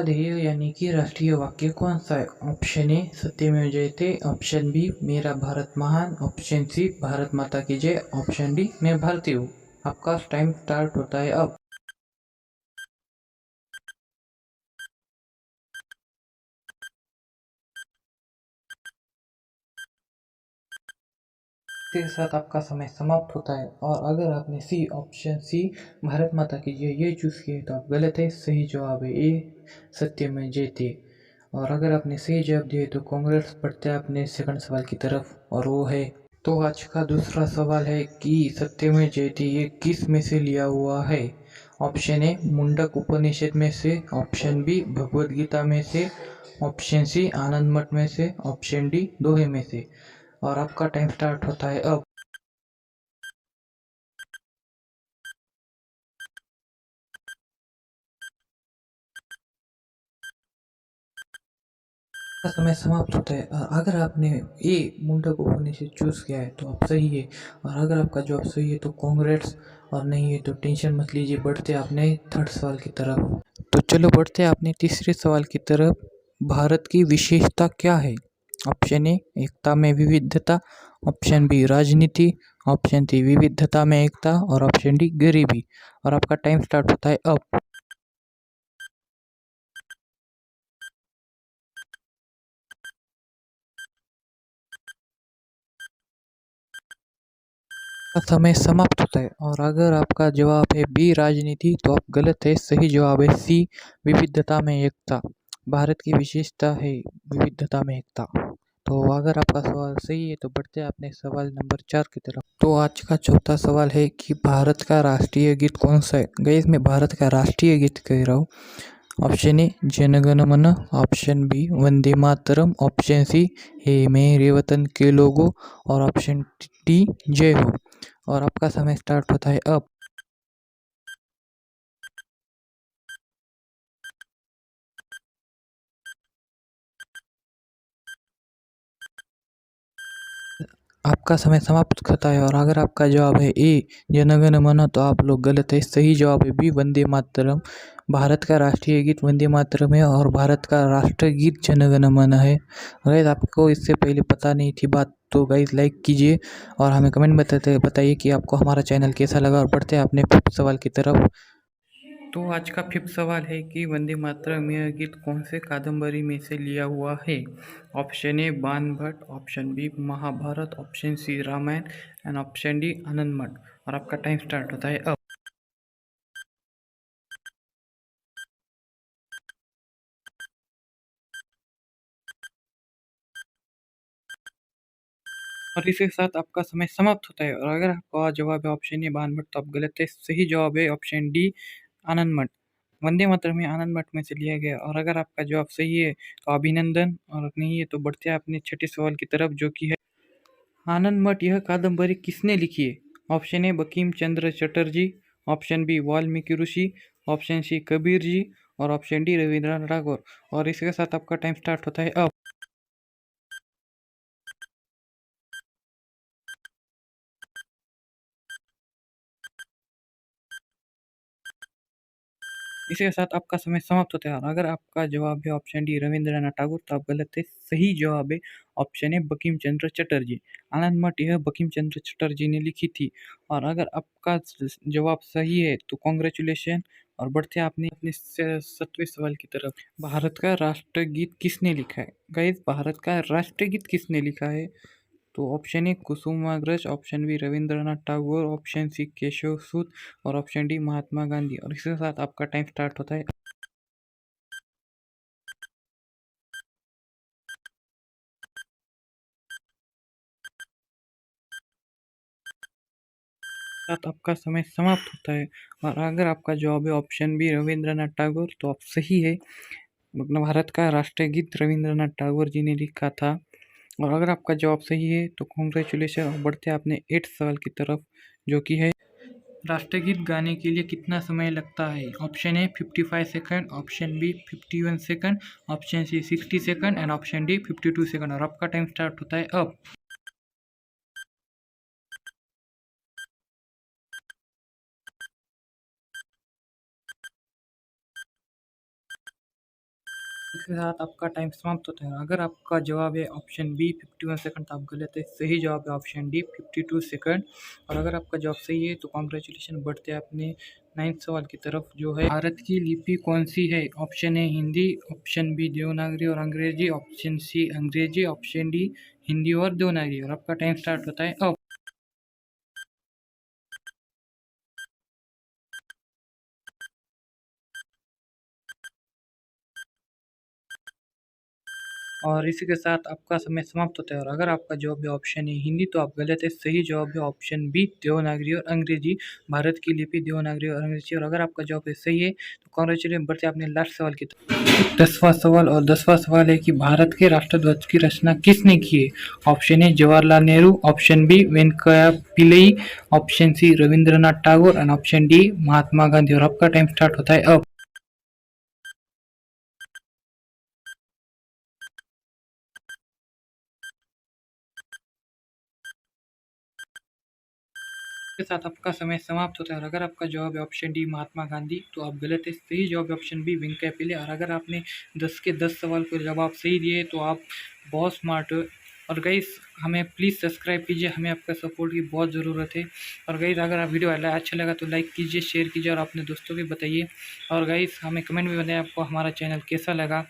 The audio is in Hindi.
ध्येय यानी कि राष्ट्रीय वाक्य कौन सा है? ऑप्शन ए सत्यमेव जयते, ऑप्शन बी मेरा भारत महान, ऑप्शन सी भारत माता की जय, ऑप्शन डी मैं भारतीय हूँ। आपका टाइम स्टार्ट होता है अब। इसके साथ आपका समय समाप्त होता है और अगर आपने सी ऑप्शन सी भारत माता की जय ये चूज किया तो आप गलत है। सही जवाब है ए सत्यमेव जयते। और अगर आपने सही जवाब दिए तो कांग्रेस बढ़ते हैं अपने सेकंड सवाल की तरफ और वो है। तो आज का दूसरा सवाल है कि सत्यमेव जयते ये किस में से लिया हुआ है? ऑप्शन ए मुंडक उपनिषद में से, ऑप्शन बी भगवद गीता में से, ऑप्शन सी आनंद मठ में से, ऑप्शन डी दोहे में से। और आपका टाइम स्टार्ट होता है अब। का समय समाप्त होता है और अगर आपने ए मुंडक उपनिषद चूज किया है तो आप सही है। और अगर आपका जवाब सही है तो कांग्रेट्स, और नहीं है तो टेंशन मत लीजिए, बढ़ते अपने थर्ड सवाल की तरफ। तो चलो बढ़ते हैं अपने तीसरे सवाल की तरफ। भारत की विशेषता क्या है? ऑप्शन ए एकता में विविधता, ऑप्शन बी राजनीति, ऑप्शन सी विविधता में एकता और ऑप्शन डी गरीबी। और आपका टाइम स्टार्ट होता है अब। का समय समाप्त होता है और अगर आपका जवाब है बी राजनीति तो आप गलत है। सही जवाब है सी विविधता में एकता। भारत की विशेषता है विविधता में एकता। तो अगर आपका सवाल सही है तो बढ़ते हैं अपने सवाल नंबर 4 की तरफ। तो आज का चौथा सवाल है कि भारत का राष्ट्रीय गीत कौन सा है? गाइस मैं भारत का राष्ट्रीय गीत कह रहा हूँ। ऑप्शन ए जनगण मन, option B Vande Mataram, option C हे मेरे वतन के लोगों और ऑप्शन डी जय हो। और आपका समय स्टार्ट होता है अब। आपका समय समाप्त होता है और अगर आपका जवाब है ए जनगण मन तो आप लोग गलत है। सही जवाब है बी वंदे मातरम। भारत का राष्ट्रीय गीत वंदे मातरम है और भारत का राष्ट्रगीत जनगण मन है। अगर आपको इससे पहले पता नहीं थी बात तो गाइस लाइक कीजिए और हमें कमेंट बताइए कि आपको हमारा चैनल कैसा लगा। और बढ़ते हैं अपने फिफ्थ सवाल की तरफ। तो आज का फिफ्थ सवाल है कि वंदे मातरम यह गीत कौन से कादम्बरी में से लिया हुआ है? Option A Bana Bhatta, option B Mahabharat, option C Ramayan and option D Anand Math. और आपका टाइम स्टार्ट होता है अब। और इसके साथ आपका समय समाप्त होता है और अगर आपका जवाब है ऑप्शन ए बाण भट्ट तो आप गलत है। सही जवाब है ऑप्शन डी आनंद मठ। वंदे मातरम में आनंद मठ में से लिया गया। और अगर आपका जवाब सही है तो अभिनंदन, और नहीं है तो बढ़ते हैं अपने छठे सवाल की तरफ जो कि है आनंद मठ यह कादंबरी किसने लिखी है? Option A Bankim Chandra Chatterjee, option B Valmiki Rishi, option C Kabir ji और ऑप्शन डी रविंद्रनाथ टैगोर। और इसके साथ आपका टाइम स्टार्ट होता है अब। इसके साथ आपका समय समाप्त होता है और अगर आपका जवाब है ऑप्शन डी रविंद्रनाथ टैगोर तो आप गलत है। सही जवाब है ऑप्शन ए बंकिम चंद्र चटर्जी। आनंद मठ यह बंकिम चंद्र चटर्जी ने लिखी थी। और अगर आपका जवाब सही है तो कॉन्ग्रेचुलेशन। और बढ़ते हैं अपने अपने सतवें सवाल की तरफ। भारत का राष्ट्रगीत किसने लिखा है? गाइस भारत का राष्ट्रगीत किसने लिखा है? तो option A Kusumagraj, option B Rabindranath Tagore, option C Keshav Sut और ऑप्शन डी महात्मा गांधी। और इसके साथ आपका टाइम स्टार्ट होता है। साथ आपका समय समाप्त होता है और अगर आपका जवाब है ऑप्शन बी रविंद्रनाथ टैगोर तो आप सही है। मतलब भारत का राष्ट्रीय गीत रविंद्रनाथ टैगोर जी ने लिखा था। और अगर आपका जवाब सही है तो कॉन्ग्रेचुलेशन। और बढ़ते हैं अपने 8 सवाल की तरफ जो कि है राष्ट्रगीत गाने के लिए कितना समय लगता है? Option A 55 second, option B 51 second, option C 60 second and option D 52 second. और आपका टाइम स्टार्ट होता है अब। इसके साथ आपका टाइम समाप्त होता है। अगर आपका जवाब है ऑप्शन बी 51 सेकंड, तो आप गलत है। सही जवाब है ऑप्शन डी 52 सेकंड। और अगर आपका जवाब सही है तो कॉन्ग्रेचुलेशन, बढ़ते हैं अपने 9th सवाल की तरफ, जो है भारत की लिपि कौन सी है? Option A Hindi, option B Devanagari और अंग्रेजी, ऑप्शन सी अंग्रेजी, ऑप्शन डी हिंदी और देवनागरी। और आपका टाइम स्टार्ट होता है अब। और इसी के साथ आपका समय समाप्त होता है। और अगर आपका जवाब है ऑप्शन ए हिंदी, तो आप गलत है। सही जवाब है ऑप्शन बी देवनागरी और अंग्रेजी। भारत की लिपि देवनागरी और अंग्रेजी। और अगर आपका जवाब है सही है तो कॉन्ग्रेचुलेशन, बढ़ते अपने लास्ट सवाल की तरफ। 10वां सवाल, और 10वां सवाल है कि भारत के राष्ट्रध्वज की रचना किसने की है? Option A Jawaharlal Nehru, option B Venkaiah Pillai, option C Rabindranath Tagore and option D Mahatma Gandhi. और आपका टाइम स्टार्ट होता है अब। के साथ आपका समय समाप्त होता है। और अगर आपका जवाब है ऑप्शन डी महात्मा गांधी, तो आप गलत है। सही जवाब है ऑप्शन बी वेंकैया पिल्ले। और अगर आपने 10 के 10 सवाल को जवाब सही दिए तो आप बहुत स्मार्ट हो। और गाइस, हमें प्लीज़ सब्सक्राइब कीजिए, हमें आपका सपोर्ट की बहुत ज़रूरत है। और गाइस, अगर आप वीडियो अच्छा लगा तो लाइक कीजिए, शेयर कीजिए और अपने दोस्तों को बताइए। और गाइस, हमें कमेंट में बताइए आपको हमारा चैनल कैसा लगा।